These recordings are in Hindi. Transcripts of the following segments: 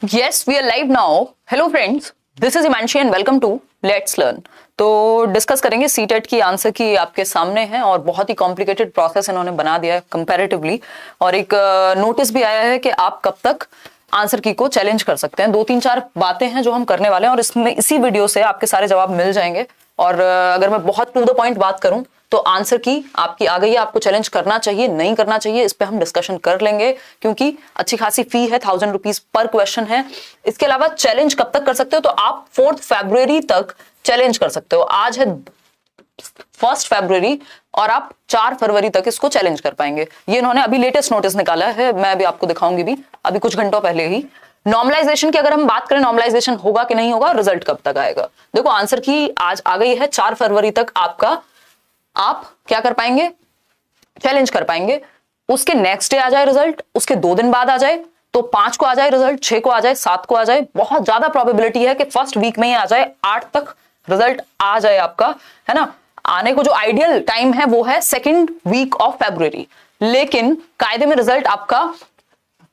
Yes, we are live now. Hello friends, this is Imanshi and welcome to Let's Learn. तो डिस्कस करेंगे सीटेट की आंसर की आपके सामने है और बहुत ही कॉम्प्लिकेटेड प्रोसेस इन्होंने बना दिया है कंपैरेटिवली। और एक नोटिस भी आया है कि आप कब तक आंसर की को चैलेंज कर सकते हैं। 2-3-4 बातें हैं जो हम करने वाले हैं और इसमें इसी वीडियो से आपके सारे जवाब मिल जाएंगे। और अगर मैं बहुत टू द पॉइंट बात करूं तो आंसर की आपकी आ गई है, आपको चैलेंज करना चाहिए नहीं करना चाहिए, इस पे हम डिस्कशन कर लेंगे क्योंकि अच्छी खासी फी है, 1000 रुपीज पर क्वेश्चन है। इसके अलावा चैलेंज कब तक कर सकते हो तो आप 4 फरवरी तक चैलेंज कर सकते हो। आज है 1 फरवरी और आप 4 फरवरी तक इसको चैलेंज कर पाएंगे। ये इन्होंने अभी लेटेस्ट नोटिस निकाला है, मैं अभी आपको दिखाऊंगी भी अभी कुछ घंटों पहले ही। नॉर्मलाइजेशन की अगर हम बात करें, नॉर्मलाइजेशन होगा कि नहीं होगा, रिजल्ट कब तक आएगा। देखो आंसर की आज आ गई है, 4 फरवरी तक आपका आप क्या कर पाएंगे, चैलेंज कर पाएंगे। उसके नेक्स्ट डे आ जाए रिजल्ट, उसके 2 दिन बाद आ जाए तो 5 को आ जाए रिजल्ट, 6 को आ जाए, 7 को आ जाए। बहुत ज्यादा प्रोबेबिलिटी है कि फर्स्ट वीक में ही आ जाए, 8 तक रिजल्ट आ जाए आपका, है ना। आने को जो आइडियल टाइम है वो है 2nd वीक ऑफ फरवरी। लेकिन कायदे में रिजल्ट आपका,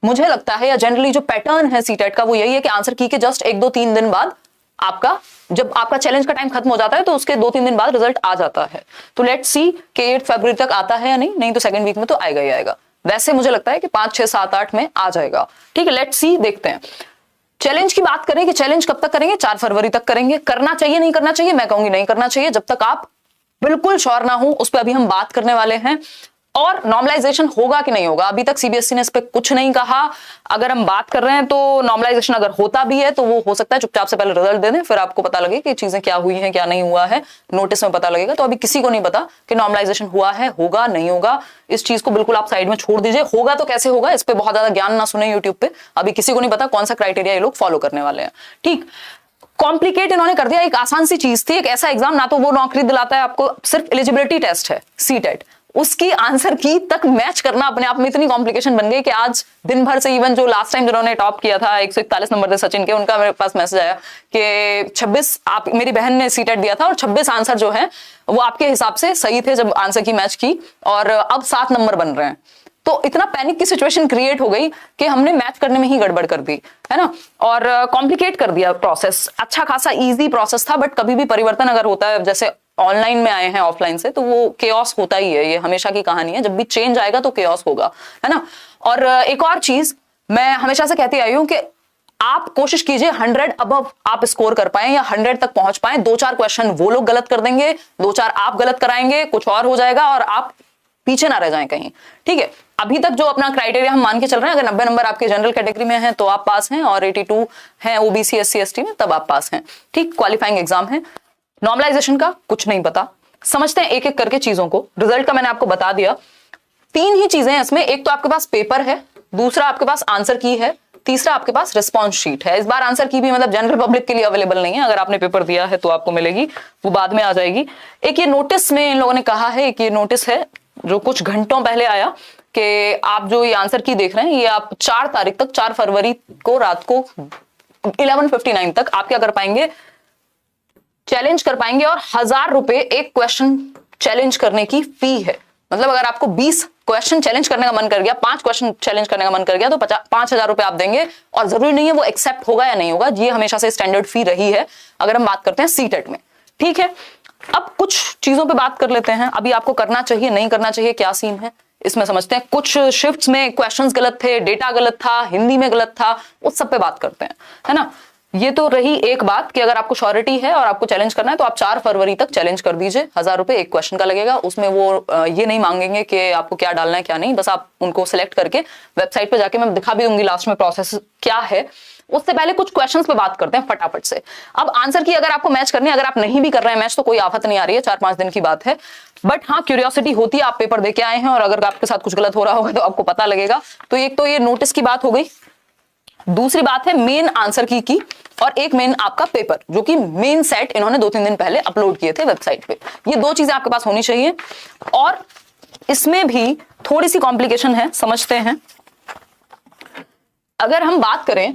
मुझे लगता है या जनरली जो पैटर्न है सीटेट का वो यही है कि आंसर की के जस्ट 1-2-3 दिन बाद आपका, जब आपका चैलेंज का टाइम खत्म हो जाता है तो उसके 2-3 दिन बाद रिजल्ट आ जाता है। तो लेट्स सी कि 8 फरवरी तक आता है या नहीं तो 2nd वीक में तो आएगा ही आएगा। वैसे मुझे लगता है कि 5, 6, 7, 8 में आ जाएगा। ठीक है, लेट्स सी, देखते हैं। चैलेंज की बात करें कि चैलेंज कब तक करेंगे, 4 फरवरी तक करेंगे। करना चाहिए नहीं करना चाहिए, मैं कहूंगी नहीं करना चाहिए जब तक आप बिल्कुल श्योर ना हो। उस पर अभी हम बात करने वाले हैं। और नॉर्मलाइजेशन होगा कि नहीं होगा, अभी तक सीबीएसई ने इस पे कुछ नहीं कहा। अगर हम बात कर रहे हैं तो नॉर्मलाइजेशन अगर होता भी है तो वो हो सकता है चुपचाप से पहले रिजल्ट दे दें, फिर आपको पता लगे कि चीजें क्या हुई हैं क्या नहीं हुआ है, नोटिस में पता लगेगा। तो अभी किसी को नहीं पता कि नॉर्मलाइजेशन हुआ है, होगा नहीं होगा। इस चीज को बिल्कुल आप साइड में छोड़ दीजिए। होगा तो कैसे होगा, इस पे बहुत ज्यादा ज्ञान ना सुने यूट्यूब पे। अभी किसी को नहीं पता कौन सा क्राइटेरिया ये लोग फॉलो करने वाले हैं। ठीक, कॉम्प्लिकेट इन्होंने कर दिया। एक आसान सी चीज थी, एक ऐसा एग्जाम, ना तो वो नौकरी दिलाता है आपको, सिर्फ एलिजिबिलिटी टेस्ट है सीटेट, उसकी आंसर की तक मैच करना अपने आप में इतनी कॉम्प्लिकेशन बन गई कि आज दिन भर से, इवन जो लास्ट टाइम जिन्होंने टॉप किया था 141 नंबर थे सचिन के, उनका मेरे पास मैसेज आया कि 26 आप, मेरी बहन ने सीटेट दिया था और 26 आंसर जो है वो आपके हिसाब से सही थे जब आंसर की मैच की, और अब 7 नंबर बन रहे हैं। तो इतना पैनिक की सिचुएशन क्रिएट हो गई कि हमने मैच करने में ही गड़बड़ कर दी, है ना, और कॉम्प्लिकेट कर दिया प्रोसेस। अच्छा खासा इजी प्रोसेस था, बट कभी भी परिवर्तन अगर होता है, जैसे ऑनलाइन में आए हैं ऑफलाइन से, तो वो केओस होता ही है, ये हमेशा की कहानी है। जब भी चेंज आएगा तो केओस होगा, है ना। और एक और चीज मैं हमेशा से कहती आई हूं कि आप कोशिश कीजिए 100 अबव आप स्कोर कर पाए या 100 तक पहुंच पाए। 2-4 क्वेश्चन वो लोग गलत कर देंगे, 2-4 आप गलत कराएंगे, कुछ और हो जाएगा और आप पीछे ना रह जाएं कहीं। ठीक है, अभी तक जो अपना क्राइटेरिया हम मान के चल रहे हैं, अगर 90 नंबर आपके जनरल कैटेगरी में हैं तो आप पास हैं, और 82 हैं ओबीसी एससी एसटी में तब आप पास हैं। ठीक, क्वालिफाइंग एग्जाम है। नॉर्मलाइजेशन का कुछ नहीं पता, समझते हैं एक एक करके चीजों को। रिजल्ट का मैंने आपको बता दिया। 3 ही चीजें हैं इसमें, एक तो आपके पास पेपर है, दूसरा आपके पास आंसर की है, तीसरा आपके पास रिस्पॉन्स शीट है। इस बार आंसर की भी मतलब जनरल पब्लिक के लिए अवेलेबल नहीं है, अगर आपने पेपर दिया है तो आपको मिलेगी, वो बाद में आ जाएगी। एक ये नोटिस में इन लोगों ने कहा है, एक ये नोटिस है जो कुछ घंटों पहले आया कि आप जो ये आंसर की देख रहे हैं, ये आप 4 तारीख तक, 4 फरवरी को रात को 11:59 तक आप क्या कर पाएंगे, चैलेंज कर पाएंगे। और 1000 रुपए एक क्वेश्चन चैलेंज करने की फी है। मतलब अगर आपको 20 क्वेश्चन चैलेंज करने का मन कर गया, 5 क्वेश्चन चैलेंज करने का मन कर गया, तो 5000 रुपए आप देंगे। और जरूरी नहीं है वो एक्सेप्ट होगा या नहीं होगा, ये हमेशा से स्टैंडर्ड फी रही है अगर हम बात करते हैं सीटेट में। ठीक है, अब कुछ चीजों पे बात कर लेते हैं। अभी आपको करना चाहिए नहीं करना चाहिए, क्या सीन है इसमें समझते हैं। कुछ शिफ्ट्स में क्वेश्चंस गलत थे, डेटा गलत था, हिंदी में गलत था, उस सब पे बात करते हैं, है ना। ये तो रही एक बात कि अगर आपको श्योरिटी है और आपको चैलेंज करना है तो आप 4 फरवरी तक चैलेंज कर दीजिए। 1000 रुपए एक क्वेश्चन का लगेगा। उसमें वो ये नहीं मांगेंगे कि आपको क्या डालना है क्या नहीं, बस आप उनको सिलेक्ट करके वेबसाइट पे जाके, मैं दिखा भी दूंगी लास्ट में प्रोसेस क्या है। उससे पहले कुछ क्वेश्चंस पे बात करते हैं फटाफट से। अब आंसर की अगर आपको मैच करनी है, अगर आप नहीं भी कर रहे हैं मैच तो कोई आफत नहीं आ रही है, 4-5 दिन की बात है। बट हाँ, क्यूरियोसिटी होती है, आप पेपर देके आए हैं और अगर आपके साथ कुछ गलत हो रहा होगा तो आपको पता लगेगा। तो एक तो ये नोटिस की बात हो गई, दूसरी बात है मेन आंसर की और एक मेन आपका पेपर, जो कि मेन सेट इन्होंने 2-3 दिन पहले अपलोड किए थे वेबसाइट पे। ये 2 चीजें आपके पास होनी चाहिए। और इसमें भी थोड़ी सी कॉम्प्लिकेशन है, समझते हैं। अगर हम बात करें,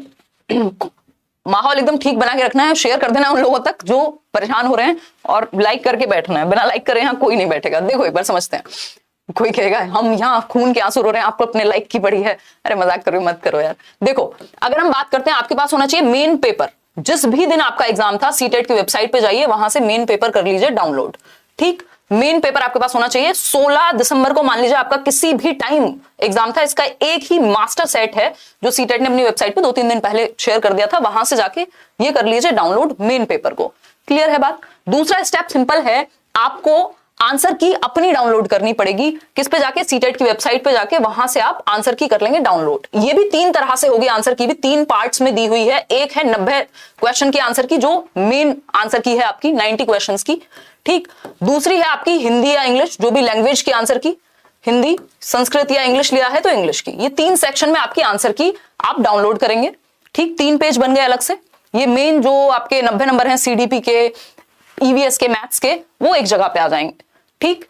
माहौल एकदम ठीक बना के रखना है, शेयर कर देना उन लोगों तक जो परेशान हो रहे हैं, और लाइक करके बैठना है, बिना लाइक करे यहाँ कोई नहीं बैठेगा। देखो एक बार समझते हैं। कोई कहेगा हम यहाँ खून के आंसू रो रहे हैं, आपको अपने लाइक की पड़ी है। अरे मजाक करो, मत करो यार। देखो अगर हम बात करते हैं, आपके पास होना चाहिए मेन पेपर। जिस भी दिन आपका एग्जाम था, सीटेट की वेबसाइट पे जाइए, वहां से मेन पेपर कर लीजिए डाउनलोड। ठीक, मेन पेपर आपके पास होना चाहिए। 16 दिसंबर को मान लीजिए आपका किसी भी टाइम एग्जाम था, इसका एक ही मास्टर सेट है जो सीटेट ने अपनी वेबसाइट पे 2-3 दिन पहले शेयर कर दिया था, वहां से जाके ये कर लीजिए डाउनलोड मेन पेपर को। क्लियर है बात? दूसरा स्टेप सिंपल है, आपको आंसर की अपनी डाउनलोड करनी पड़ेगी। किस पे जाके? सीटेट की वेबसाइट पे जाके, वहां से आप आंसर की कर लेंगे डाउनलोड। ये भी 3 तरह से होगी, आंसर की भी 3 पार्ट्स में दी हुई है। एक है 90 क्वेश्चन की आंसर की, जो मेन आंसर की है आपकी 90 क्वेश्चंस की। ठीक, दूसरी है आपकी हिंदी या इंग्लिश, जो भी लैंग्वेज की आंसर की, हिंदी, संस्कृत या इंग्लिश लिया है तो इंग्लिश की। ये 3 सेक्शन में आपकी आंसर की आप डाउनलोड करेंगे। ठीक, 3 पेज बन गए अलग से। ये मेन जो आपके 90 नंबर हैं सीडीपी के, ईवीएस के, मैथ्स के, वो एक जगह पे आ जाएंगे। ठीक,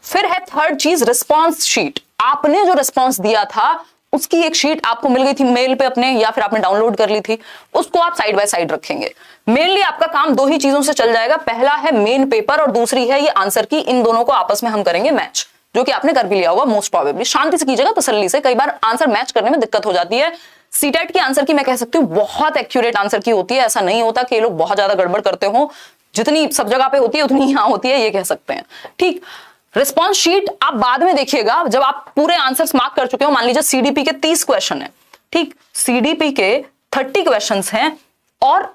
फिर है थर्ड चीज, रिस्पॉन्स शीट। आपने जो रिस्पॉन्स दिया था उसकी एक शीट आपको मिल गई थी मेल पे अपने, या फिर आपने डाउनलोड कर ली थी, उसको आप साइड बाय साइड रखेंगे। मेनली आपका काम 2 ही चीजों से चल जाएगा, पहला है मेन पेपर और दूसरी है ये आंसर की। इन दोनों को आपस में हम करेंगे मैच, जो कि आपने कर भी लिया होगा मोस्ट प्रोबेबली। शांति से कीजिएगा, तसल्ली से। कई बार आंसर मैच करने में दिक्कत हो जाती है। सीटेट की आंसर की मैं कह सकती हूँ बहुत एक्यूरेट आंसर की होती है। ऐसा नहीं होता कि ये लोग बहुत ज्यादा गड़बड़ करते हो, जितनी सब जगह पे होती है उतनी यहां होती है, ये कह सकते हैं। ठीक, रिस्पॉन्स शीट आप बाद में देखिएगा जब आप पूरे आंसर्स मार्क कर चुके हो। मान लीजिए सीडीपी के 30 क्वेश्चन है, ठीक, सीडीपी के 30 क्वेश्चंस हैं और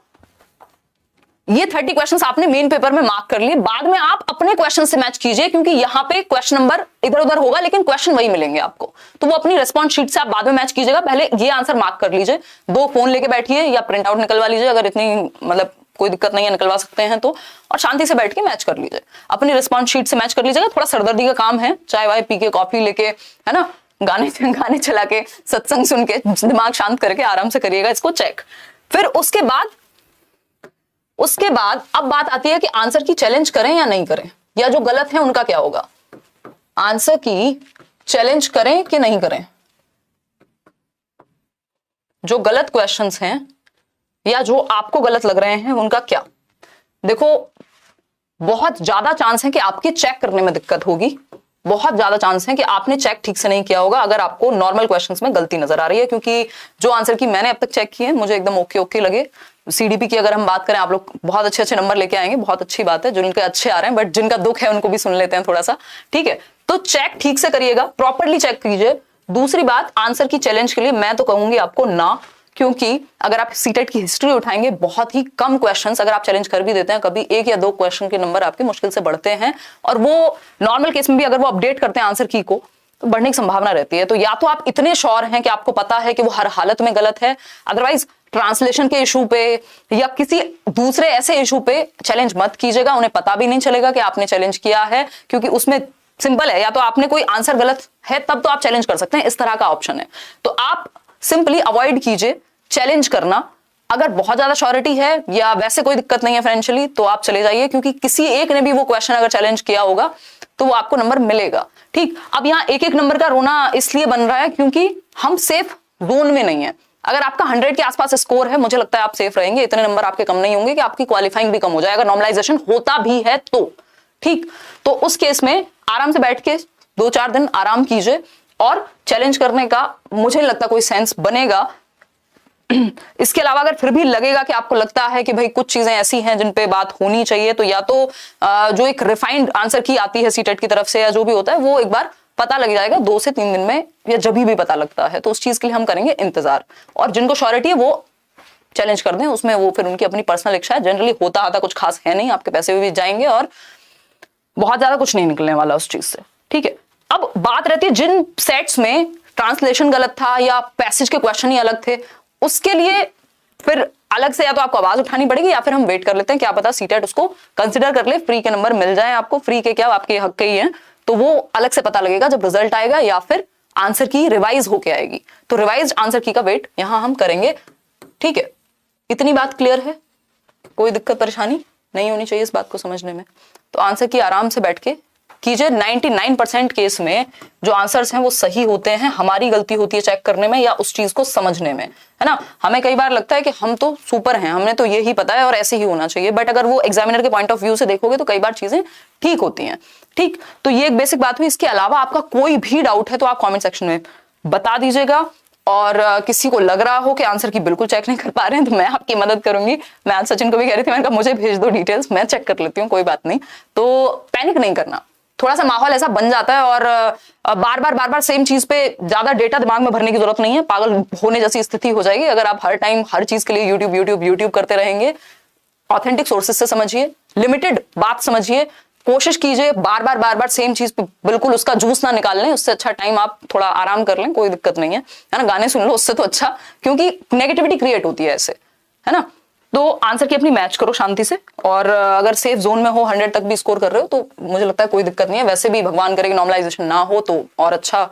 ये 30 क्वेश्चंस आपने मेन पेपर में मार्क कर लिए। बाद में आप अपने क्वेश्चन से मैच कीजिए, क्योंकि यहां पे क्वेश्चन नंबर इधर उधर होगा लेकिन क्वेश्चन वही मिलेंगे आपको, तो वो अपनी रिस्पॉन्स शीट से आप बाद में मैच कीजिएगा। पहले ये आंसर मार्क कर लीजिए। 2 फोन लेके बैठिए या प्रिंट आउट निकलवा लीजिए, अगर इतनी मतलब कोई दिक्कत नहीं है, निकलवा सकते हैं तो, और शांति से बैठ के मैच कर लीजिए। अपनी रिस्पॉन्स शीट से मैच कर लीजिएगा। थोड़ा सरदर्दी का काम है, चाय वाय पी के, कॉफी लेके, है ना, गाने चला के, सत्संग सुन के, दिमाग शांत करके आराम से करिएगा इसको चेक। फिर उसके बाद अब बात आती है कि आंसर की चैलेंज करें या नहीं करें, या जो गलत है उनका क्या होगा। आंसर की चैलेंज करें कि नहीं करें, जो गलत क्वेश्चंस हैं या जो आपको गलत लग रहे हैं उनका क्या। देखो बहुत ज्यादा चांस है कि आपके चेक करने में दिक्कत होगी, बहुत ज्यादा चांस है कि आपने चेक ठीक से नहीं किया होगा अगर आपको नॉर्मल क्वेश्चंस में गलती नजर आ रही है। क्योंकि जो आंसर की मैंने अब तक चेक किए मुझे एकदम ओके लगे। सीडीपी की अगर हम बात करें, आप लोग बहुत अच्छे नंबर लेके आएंगे, बहुत अच्छी बात है। जिनके अच्छे आ रहे हैं, बट जिनका दुख है उनको भी सुन लेते हैं थोड़ा सा, ठीक है। तो चेक ठीक से करिएगा, प्रॉपरली चेक कीजिए। दूसरी बात, आंसर की चैलेंज के लिए मैं तो कहूंगी आपको ना, क्योंकि अगर आप सीटेट की हिस्ट्री उठाएंगे, बहुत ही कम क्वेश्चंस अगर आप चैलेंज कर भी देते हैं, कभी 1 या 2 क्वेश्चन के नंबर आपके मुश्किल से बढ़ते हैं, और वो नॉर्मल केस में भी अगर वो अपडेट करते हैं आंसर की को, तो बढ़ने की संभावना रहती है। तो या तो आप इतने श्योर हैं कि आपको पता है कि वो हर हालत में गलत है, अदरवाइज ट्रांसलेशन के इशू पे या किसी दूसरे ऐसे इशू पे चैलेंज मत कीजिएगा। उन्हें पता भी नहीं चलेगा कि आपने चैलेंज किया है, क्योंकि उसमें सिंपल है, या तो आपने कोई आंसर गलत है तब तो आप चैलेंज कर सकते हैं, इस तरह का ऑप्शन है। तो आप सिंपली अवॉइड कीजिए चैलेंज करना। अगर बहुत ज्यादा श्योरिटी है या वैसे कोई दिक्कत नहीं है फाइनेंशियली, तो आप चले जाइए, क्योंकि किसी एक ने भी वो क्वेश्चन अगर चैलेंज किया होगा तो वो आपको नंबर मिलेगा। ठीक, अब यहाँ एक नंबर का रोना इसलिए बन रहा है क्योंकि हम सेफ जोन में नहीं है। अगर आपका 100 के आसपास स्कोर है, मुझे लगता है आप सेफ रहेंगे, इतने नंबर आपके कम नहीं होंगे कि आपकी क्वालिफाइंग भी कम हो जाए, अगर नॉर्मलाइजेशन होता भी है तो। ठीक, तो उस केस में आराम से बैठ के 2-4 दिन आराम कीजिए, और चैलेंज करने का मुझे लगता कोई सेंस बनेगा। इसके अलावा अगर फिर भी लगेगा कि आपको लगता है कि भाई कुछ चीजें ऐसी हैं जिन पे बात होनी चाहिए, तो या तो जो एक रिफाइंड आंसर की आती है सीटेट की तरफ से, या जो भी होता है, वो एक बार पता लग जाएगा 2 से 3 दिन में, या जब भी पता लगता है, तो उस चीज के लिए हम करेंगे इंतजार। और जिनको श्योरिटी है वो चैलेंज कर दें, उसमें वो फिर उनकी अपनी पर्सनल इच्छा है। जनरली होता कुछ खास है नहीं, आपके पैसे भी जाएंगे और बहुत ज्यादा कुछ नहीं निकलने वाला उस चीज से। ठीक है, अब बात रहती है जिन सेट्स में ट्रांसलेशन गलत था या पैसेज के क्वेश्चन ही अलग थे, उसके लिए फिर अलग से या तो आपको आवाज उठानी पड़ेगी, या फिर हम वेट कर लेते हैं, क्या पता सीटेट उसको कंसिडर कर ले, फ्री के नंबर मिल जाए आपको। फ्री के क्या, आपके हक के ही हैं, तो वो अलग से पता लगेगा जब रिजल्ट आएगा, या फिर आंसर की रिवाइज होके आएगी। तो रिवाइज आंसर की का वेट यहां हम करेंगे। ठीक है, इतनी बात क्लियर है, कोई दिक्कत परेशानी नहीं होनी चाहिए इस बात को समझने में। तो आंसर की आराम से बैठ के कीजिए 99% केस में जो आंसर्स हैं वो सही होते हैं, हमारी गलती होती है चेक करने में या उस चीज को समझने में, है ना। हमें कई बार लगता है कि हम तो सुपर हैं, हमने तो यही पता है और ऐसे ही होना चाहिए, बट अगर वो एग्जामिनर के पॉइंट ऑफ व्यू से देखोगे तो कई बार चीजें ठीक होती हैं। ठीक, तो ये एक बेसिक बात हुई। इसके अलावा आपका कोई भी डाउट है तो आप कॉमेंट सेक्शन में बता दीजिएगा, और किसी को लग रहा हो कि आंसर की बिल्कुल चेक नहीं कर पा रहे हैं तो मैं आपकी मदद करूंगी। मैं आज सचिन को भी कह रही थी, मैंने कहा मुझे भेज दो डिटेल्स, मैं चेक कर लेती हूँ, कोई बात नहीं। तो पैनिक नहीं करना, थोड़ा सा माहौल ऐसा बन जाता है और बार बार सेम चीज पे ज्यादा डेटा दिमाग में भरने की जरूरत नहीं है, पागल होने जैसी स्थिति हो जाएगी अगर आप हर टाइम हर चीज के लिए यूट्यूब करते रहेंगे। ऑथेंटिक सोर्सेज से समझिए, लिमिटेड बात समझिए, कोशिश कीजिए बार बार सेम चीज पे बिल्कुल उसका जूस ना निकाल लें, उससे अच्छा टाइम आप थोड़ा आराम कर लें, कोई दिक्कत नहीं है ना। गाने सुन लो उससे तो अच्छा, क्योंकि नेगेटिविटी क्रिएट होती है ऐसे, है ना। तो आंसर की अपनी मैच करो शांति से, और अगर सेफ जोन में हो 100 तक भी स्कोर कर रहे हो तो मुझे लगता है कोई दिक्कत नहीं है। वैसे भी भगवान करे कि नॉर्मलाइजेशन ना हो तो और अच्छा,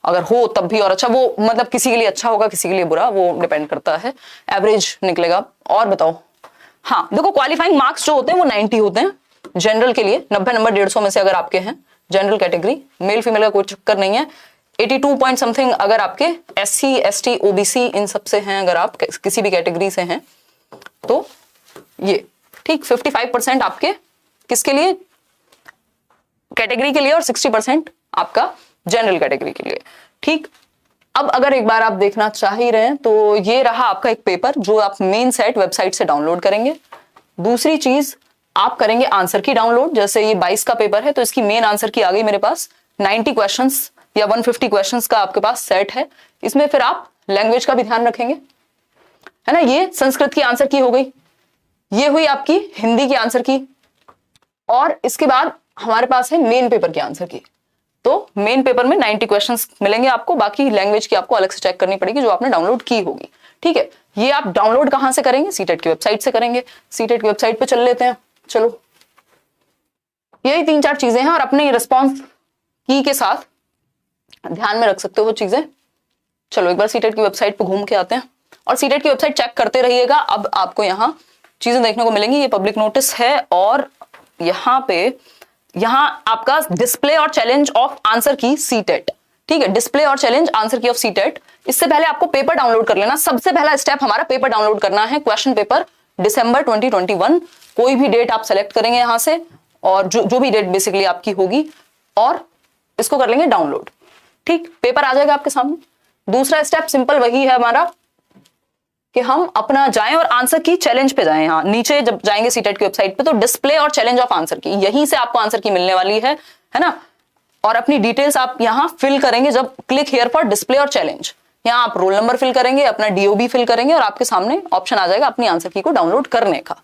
अगर हो तब भी और अच्छा। वो मतलब किसी के लिए अच्छा होगा, किसी के लिए बुरा, वो डिपेंड करता है, एवरेज निकलेगा। और बताओ, हाँ देखो क्वालिफाइंग मार्क्स जो होते हैं वो 90 होते हैं जनरल के लिए, 90 नंबर 150 में से अगर आपके हैं जनरल कैटेगरी, मेल फीमेल का कोई चक्कर नहीं है। 82 पॉइंट समथिंग अगर आपके SC ST OBC इन सब से हैं, अगर आप किसी भी कैटेगरी से हैं तो ये ठीक। 55% आपके किसके लिए, कैटेगरी के लिए, और 60% आपका जनरल कैटेगरी के लिए। ठीक, अब अगर एक बार आप देखना चाह ही रहे हैं तो ये रहा आपका एक पेपर जो आप मेन सेट वेबसाइट से डाउनलोड करेंगे। दूसरी चीज आप करेंगे आंसर की डाउनलोड। जैसे ये 22 का पेपर है तो इसकी मेन आंसर की आ गई मेरे पास, 90 क्वेश्चंस या 150 क्वेश्चंस का आपके पास सेट है। इसमें फिर आप लैंग्वेज का भी ध्यान रखेंगे, है ना। ये संस्कृत की आंसर की हो गई, ये हुई आपकी हिंदी की आंसर की, और इसके बाद हमारे पास है मेन पेपर की आंसर की। तो मेन पेपर में 90 क्वेश्चंस मिलेंगे आपको, बाकी लैंग्वेज की आपको अलग से चेक करनी पड़ेगी जो आपने डाउनलोड की होगी। ठीक है, ये आप डाउनलोड कहां से करेंगे, सीटेट की वेबसाइट से करेंगे। सीटेट की वेबसाइट पे चल लेते हैं, चलो। यही 3-4 चीजें हैं, और अपने रिस्पॉन्स की के साथ ध्यान में रख सकते हो वो चीजें। चलो एक बार सीटेट की वेबसाइट पे घूम के आते हैं, और सीटेट की वेबसाइट चेक करते रहिएगा। अब आपको यहाँ चीजें देखने को मिलेंगी, ये पब्लिक नोटिस है, और यहाँ आपका डिस्प्ले और चैलेंज ऑफ आंसर की सीटेट। ठीक है, डिस्प्ले और चैलेंज आंसर की ऑफ सीटेट। इससे पहले आपको पेपर डाउनलोड कर लेना। सबसे पहला स्टेप हमारा पेपर डाउनलोड करना है, क्वेश्चन पेपर दिसंबर 2021। कोई भी डेट आप सेलेक्ट करेंगे यहां से, और जो भी डेट बेसिकली आपकी होगी, और इसको कर लेंगे डाउनलोड। ठीक, पेपर आ जाएगा आपके सामने। दूसरा स्टेप सिंपल वही है हमारा कि हम अपना जाएं और आंसर की चैलेंज पे जाएं। यहाँ नीचे जब जाएंगे सीटेट की वेबसाइट पे तो डिस्प्ले और चैलेंज ऑफ आंसर की, यहीं से आपको आंसर की मिलने वाली है ना। और अपनी डिटेल्स आप यहाँ फिल करेंगे जब क्लिक हियर फॉर डिस्प्ले और चैलेंज। यहाँ आप रोल नंबर फिल करेंगे, अपना DOB फिल करेंगे, और आपके सामने ऑप्शन आ जाएगा अपनी आंसर की को डाउनलोड करने का।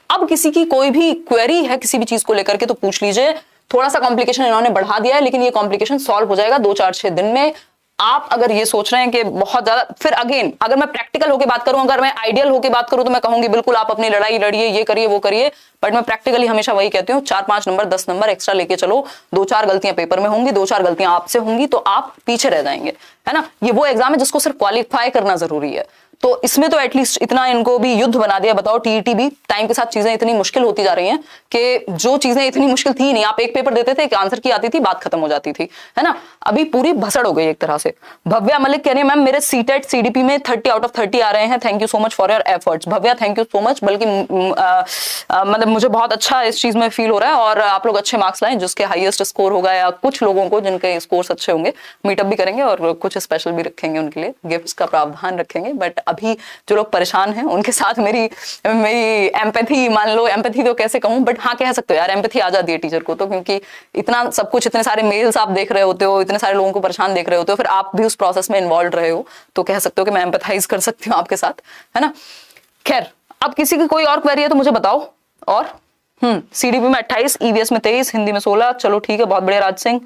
अब किसी की कोई भी क्वेरी है किसी भी चीज को लेकर के तो पूछ लीजिए। थोड़ा सा कॉम्प्लिकेशन इन्होंने बढ़ा दिया है, लेकिन ये कॉम्प्लिकेशन सॉल्व हो जाएगा 2-4-6 दिन में। आप अगर ये सोच रहे हैं कि बहुत ज्यादा, फिर अगेन अगर मैं प्रैक्टिकल होके बात करूं, अगर मैं आइडियल होके बात करूं तो मैं कहूंगी बिल्कुल आप अपनी लड़ाई लड़िए, ये करिए वो करिए, बट मैं प्रैक्टिकली हमेशा वही कहती हूँ, 4-5 नंबर 10 नंबर एक्स्ट्रा लेके चलो। 2-4 गलतियां पेपर में होंगी, 2-4 गलतियां आपसे होंगी, तो आप पीछे रह जाएंगे, है ना। ये वो एग्जाम है जिसको सिर्फ क्वालिफाई करना जरूरी है, तो इसमें तो एटलीस्ट इतना इनको भी युद्ध बना दिया। बताओ, TET भी टाइम के साथ चीजें इतनी मुश्किल होती जा रही हैं कि जो चीजें इतनी मुश्किल थी नहीं, आप एक पेपर देते थे, एक आंसर की आती थी, बात खत्म हो जाती थी, है ना। अभी पूरी भसड़ हो गई एक तरह से। भव्या मलिक कह रही है मैम मेरे सीटेट CDP में 30 आउट ऑफ 30 आ रहे हैं, thank you so much for your efforts. Bhavya thank you so much, बल्कि मतलब मुझे बहुत अच्छा इस चीज में फील हो रहा है, और आप लोग अच्छे मार्क्स लाएं। जिसके हाईएस्ट स्कोर होगा या कुछ लोगों को जिनके स्कोर्स अच्छे होंगे, मीटअप भी करेंगे और कुछ स्पेशल भी रखेंगे, उनके लिए गिफ्ट्स का प्रावधान रखेंगे। बट अभी जो लोग परेशान हैं उनके साथ मेरी एम्पैथी, मान लो एम्पैथी तो कैसे कहूं, बट हाँ कह सकते हो यार, एम्पैथी आ जाती है टीचर को तो, क्योंकि इतना सब कुछ, इतने सारे मेल्स आप देख रहे होते हो, इतने सारे लोगों को परेशान देख रहे होते हो, फिर आप भी उस प्रोसेस में इन्वॉल्व रहे हो, तो कह सकते हो कि मैं एम्पैथाइज कर सकती हूँ आपके साथ, है ना। खैर, अब किसी की कोई और क्वेरी है तो मुझे बताओ। और CDP में 28, EVS में 23, हिंदी में 16। चलो ठीक है, बहुत बढ़िया राज सिंह।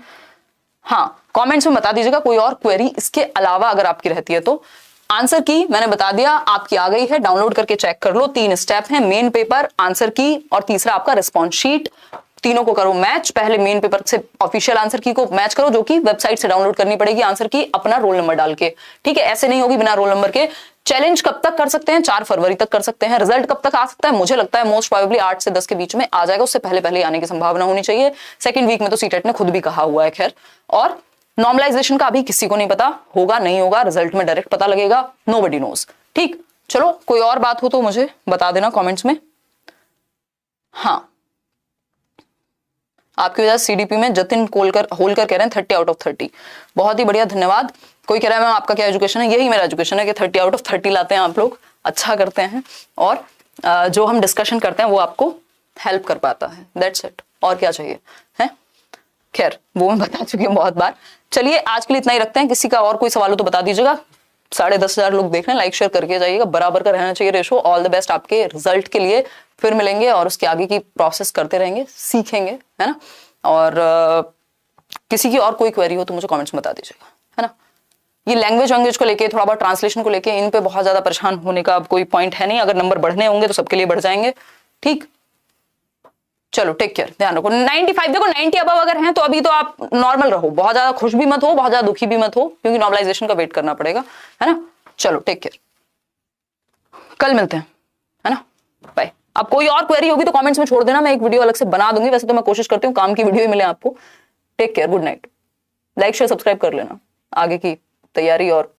हाँ, कमेंट्स में बता दीजिएगा कोई और क्वेरी इसके अलावा अगर आपकी रहती है तो। आंसर की मैंने बता दिया, आपकी आ गई है, डाउनलोड करके चेक कर लो। 3 स्टेप हैं, मेन पेपर, आंसर की, और तीसरा आपका रिस्पॉन्स शीट। तीनों को करो मैच। पहले मेन पेपर से ऑफिशियल आंसर की को मैच करो, जो कि वेबसाइट से डाउनलोड करनी पड़ेगी आंसर की, अपना रोल नंबर डाल के। ठीक है, ऐसे नहीं होगी बिना रोल नंबर के। चैलेंज कब तक कर सकते हैं? 4 फरवरी तक कर सकते हैं। रिजल्ट कब तक आ सकता है? मुझे लगता है मोस्ट प्रोबेबली 8 से 10 के बीच में आ जाएगा, उससे पहले पहले आने की संभावना होनी चाहिए। सेकंड वीक में तो सीटेट ने खुद भी कहा हुआ है। खैर, और नॉर्मलाइजेशन का अभी किसी को नहीं पता, होगा नहीं होगा, रिजल्ट में डायरेक्ट पता लगेगा, नोबडी नोज। ठीक, चलो कोई और बात हो तो मुझे बता देना कमेंट्स में। हाँ, आपकी वजह सीडीपी में जतिन होलकर कह रहे हैं 30 आउट ऑफ 30। बहुत ही बढ़िया, धन्यवाद। कोई कह रहा है मैम आपका क्या एजुकेशन है? यही मेरा एजुकेशन है कि 30 आउट ऑफ 30 लाते हैं आप लोग, अच्छा करते हैं, और जो हम डिस्कशन करते हैं वो आपको हेल्प कर पाता है। दैट्स इट, और क्या चाहिए है? खैर, वो मैं बता चुकी हूँ बहुत बार। चलिए आज के लिए इतना ही रखते हैं। किसी का और कोई सवाल हो तो बता दीजिएगा। 10,500 लोग देख रहे हैं, लाइक शेयर करके जाइएगा, बराबर का रहना चाहिए रेशो। ऑल द बेस्ट आपके रिजल्ट के लिए। फिर मिलेंगे और उसके आगे की प्रोसेस करते रहेंगे, सीखेंगे, है ना। और किसी की और कोई क्वेरी हो तो मुझे कमेंट्स में बता दीजिएगा, है ना। ये लैंग्वेज को लेके, थोड़ा बहुत ट्रांसलेशन को लेके, इन पे बहुत ज्यादा परेशान होने का कोई पॉइंट है नहीं। अगर नंबर बढ़ने होंगे तो सबके लिए बढ़ जाएंगे। ठीक, चलो टेक केयर, ध्यान रखो। 95 देखो, 90 अबव अगर हैं तो अभी तो आप नॉर्मल रहो, बहुत ज्यादा खुश भी मत हो, बहुत ज्यादा दुखी भी मत हो, क्योंकि नॉर्मलाइजेशन का वेट करना पड़ेगा, है ना। चलो टेक केयर, कल मिलते हैं, है ना। बाय। अब कोई और क्वेरी होगी तो कमेंट्स में छोड़ देना, मैं एक वीडियो अलग से बना दूंगी। वैसे तो मैं कोशिश करती हूँ काम की वीडियो ही मिले आपको। Take care, good night. Like share subscribe कर लेना आगे की तैयारी और